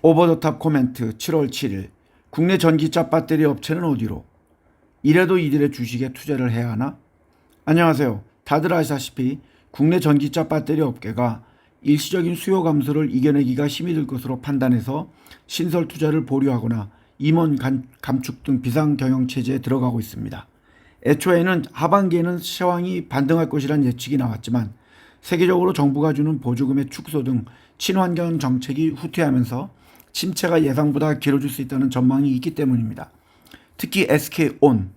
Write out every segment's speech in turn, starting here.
오버더탑 코멘트 7월 7일 국내 전기차 배터리 업체는 어디로? 이래도 이들의 주식에 투자를 해야 하나? 안녕하세요. 다들 아시다시피 국내 전기차 배터리 업계가 일시적인 수요 감소를 이겨내기가 힘이 들 것으로 판단해서 신설 투자를 보류하거나 임원 감축 등 비상 경영 체제에 들어가고 있습니다. 애초에는 하반기에는 시황이 반등할 것이란 예측이 나왔지만 세계적으로 정부가 주는 보조금의 축소 등 친환경 정책이 후퇴하면서 침체가 예상보다 길어질 수 있다는 전망이 있기 때문입니다. 특히 SK온,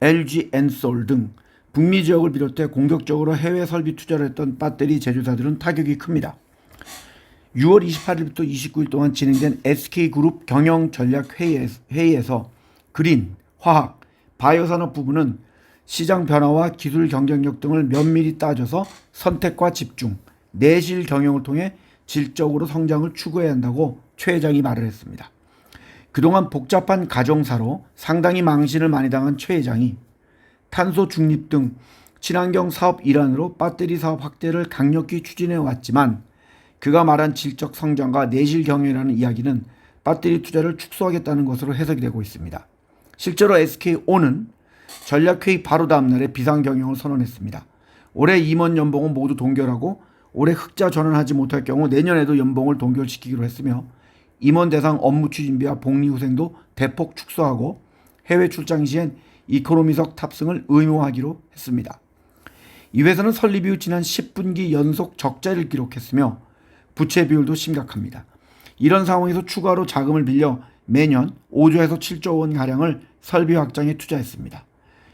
LG엔솔 등 북미 지역을 비롯해 공격적으로 해외 설비 투자를 했던 배터리 제조사들은 타격이 큽니다. 6월 28일부터 29일 동안 진행된 SK그룹 경영전략회의에서 그린, 화학, 바이오 산업 부분은 시장 변화와 기술 경쟁력 등을 면밀히 따져서 선택과 집중, 내실 경영을 통해 질적으로 성장을 추구해야 한다고 최 회장이 말을 했습니다. 그동안 복잡한 가정사로 상당히 망신을 많이 당한 최 회장이 탄소 중립 등 친환경 사업 일환으로 배터리 사업 확대를 강력히 추진해 왔지만 그가 말한 질적 성장과 내실 경영이라는 이야기는 배터리 투자를 축소하겠다는 것으로 해석이 되고 있습니다. 실제로 SK온은 전략회의 바로 다음 날에 비상경영을 선언했습니다. 올해 임원 연봉은 모두 동결하고 올해 흑자 전환하지 못할 경우 내년에도 연봉을 동결시키기로 했으며 임원 대상 업무 추진비와 복리후생도 대폭 축소하고 해외 출장 시엔 이코노미석 탑승을 의무화하기로 했습니다. 이 회사는 설립 이후 지난 10분기 연속 적자를 기록했으며 부채 비율도 심각합니다. 이런 상황에서 추가로 자금을 빌려 매년 5조에서 7조 원가량을 설비 확장에 투자했습니다.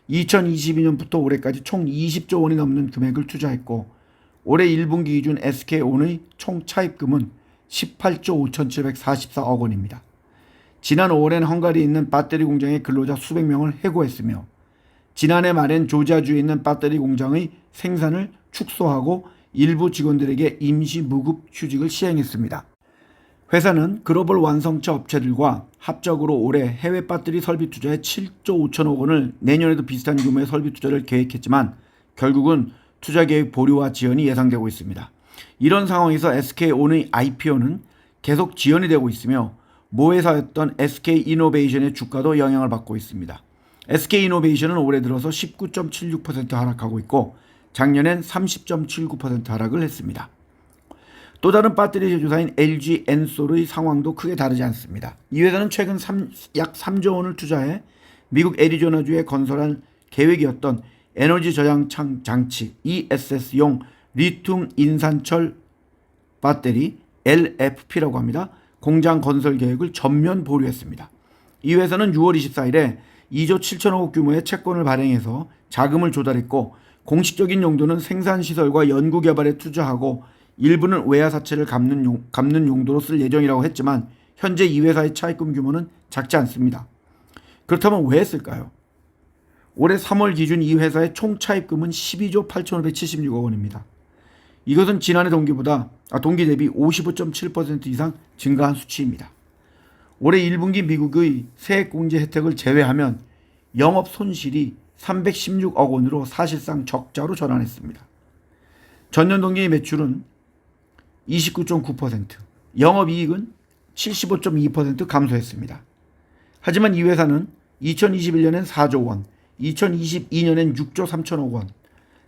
2022년부터 올해까지 총 20조 원이 넘는 금액을 투자했고 올해 1분기 기준 SK온의 총 차입금은 18조 5,744억 원입니다. 지난 5월엔 헝가리에 있는 배터리 공장의 근로자 수백 명을 해고했으며 지난해 말엔 조지아주에 있는 배터리 공장의 생산을 축소하고 일부 직원들에게 임시 무급 휴직을 시행했습니다. 회사는 글로벌 완성차 업체들과 합작으로 올해 해외 배터리 설비 투자에 7조 5천억 원을 내년에도 비슷한 규모의 설비 투자를 계획했지만 결국은 투자 계획 보류와 지연이 예상되고 있습니다. 이런 상황에서 SK온의 IPO는 계속 지연이 되고 있으며 모회사였던 SK이노베이션의 주가도 영향을 받고 있습니다. SK이노베이션은 올해 들어서 19.76% 하락하고 있고 작년엔 30.79% 하락을 했습니다. 또 다른 배터리 제조사인 LG엔솔의 상황도 크게 다르지 않습니다. 이 회사는 최근 약 3조 원을 투자해 미국 애리조나주에 건설할 계획이었던 에너지 저장 장치 ESS용 리튬 인산철 배터리 LFP라고 합니다. 공장 건설 계획을 전면 보류했습니다. 이 회사는 6월 24일에 2조 7천억 원 규모의 채권을 발행해서 자금을 조달했고 공식적인 용도는 생산시설과 연구개발에 투자하고 일부는 외화 사채를 갚는 용도로 쓸 예정이라고 했지만 현재 이 회사의 차입금 규모는 작지 않습니다. 그렇다면 왜 했을까요? 올해 3월 기준 이 회사의 총 차입금은 12조 8,576억 원입니다. 이것은 지난해 동기 대비 55.7% 이상 증가한 수치입니다. 올해 1분기 미국의 세액공제 혜택을 제외하면 영업 손실이 316억 원으로 사실상 적자로 전환했습니다. 전년 동기 매출은 29.9%, 영업이익은 75.2% 감소했습니다. 하지만 이 회사는 2021년엔 4조 원, 2022년엔 6조 3천억 원,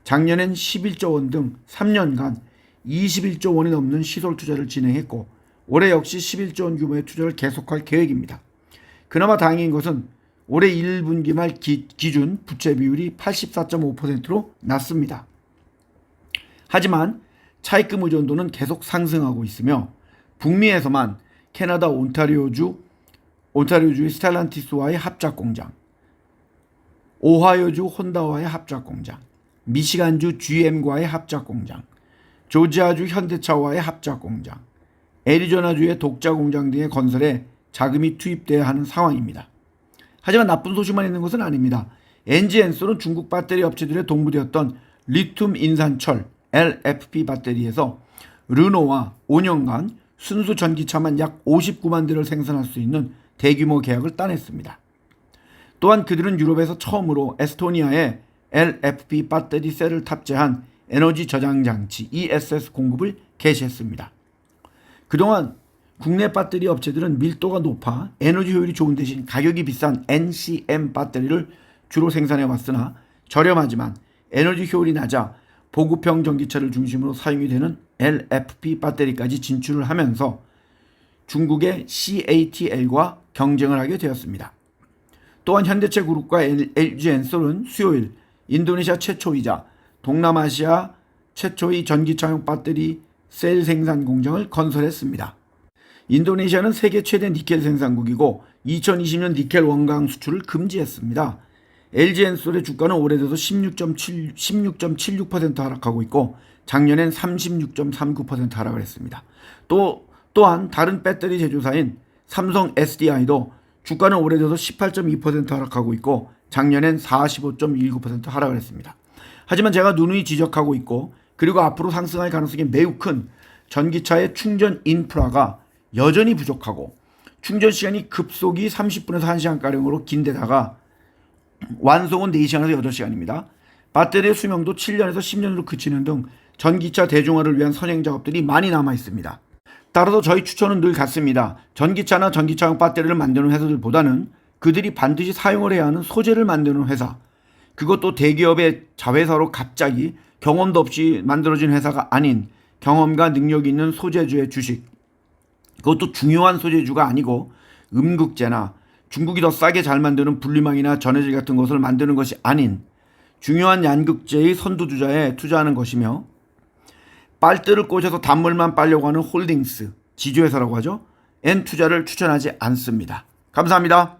작년엔 11조 원 등 3년간 21조 원이 넘는 시설 투자를 진행했고 올해 역시 11조 원 규모의 투자를 계속할 계획입니다. 그나마 다행인 것은 올해 1분기 말 기준 부채 비율이 84.5%로 낮습니다. 하지만 차입금 의존도는 계속 상승하고 있으며 북미에서만 캐나다 온타리오주의 스텔란티스와의 합작 공장, 오하이오주 혼다와의 합작 공장, 미시간주 GM과의 합작 공장, 조지아주 현대차와의 합작 공장, 애리조나주의 독자 공장 등의 건설에 자금이 투입돼야 하는 상황입니다. 하지만 나쁜 소식만 있는 것은 아닙니다. LG엔솔은 중국 배터리 업체들의 동부되었던 리튬 인산철 LFP 배터리에서 르노와 5년간 순수 전기차만 약 59만 대를 생산할 수 있는 대규모 계약을 따냈습니다. 또한 그들은 유럽에서 처음으로 에스토니아에 LFP 배터리 셀을 탑재한 에너지 저장 장치 ESS 공급을 개시했습니다. 그동안 국내 배터리 업체들은 밀도가 높아 에너지 효율이 좋은 대신 가격이 비싼 NCM 배터리를 주로 생산해 왔으나 저렴하지만 에너지 효율이 낮아 보급형 전기차를 중심으로 사용이 되는 LFP 배터리까지 진출을 하면서 중국의 CATL과 경쟁을 하게 되었습니다. 또한 현대차 그룹과 LG엔솔은 수요일 인도네시아 최초이자 동남아시아 최초의 전기차용 배터리 셀 생산 공장을 건설했습니다. 인도네시아는 세계 최대 니켈 생산국이고 2020년 니켈 원강 수출을 금지했습니다. LG엔솔의 주가는 올해 들어서 16.76% 하락하고 있고 작년엔 36.39% 하락을 했습니다. 또한 다른 배터리 제조사인 삼성 SDI도 주가는 올해 들어서 18.2% 하락하고 있고 작년엔 45.19% 하락을 했습니다. 하지만 제가 누누이 지적하고 있고 그리고 앞으로 상승할 가능성이 매우 큰 전기차의 충전 인프라가 여전히 부족하고 충전 시간이 급속히 30분에서 1시간가량으로 긴데다가 완송은 4시간에서 8시간입니다. 배터리의 수명도 7년에서 10년으로 그치는 등 전기차 대중화를 위한 선행 작업들이 많이 남아 있습니다. 따라서 저희 추천은 늘 같습니다. 전기차나 전기차용 배터리를 만드는 회사들보다는 그들이 반드시 사용을 해야 하는 소재를 만드는 회사, 그것도 대기업의 자회사로 갑자기 경험도 없이 만들어진 회사가 아닌 경험과 능력이 있는 소재주의 주식, 그것도 중요한 소재주가 아니고 음극재나 중국이 더 싸게 잘 만드는 분리망이나 전해질 같은 것을 만드는 것이 아닌 중요한 양극재의 선두주자에 투자하는 것이며 빨대를 꽂아서 단물만 빨려고 하는 홀딩스, 지주회사라고 하죠. N 투자를 추천하지 않습니다. 감사합니다.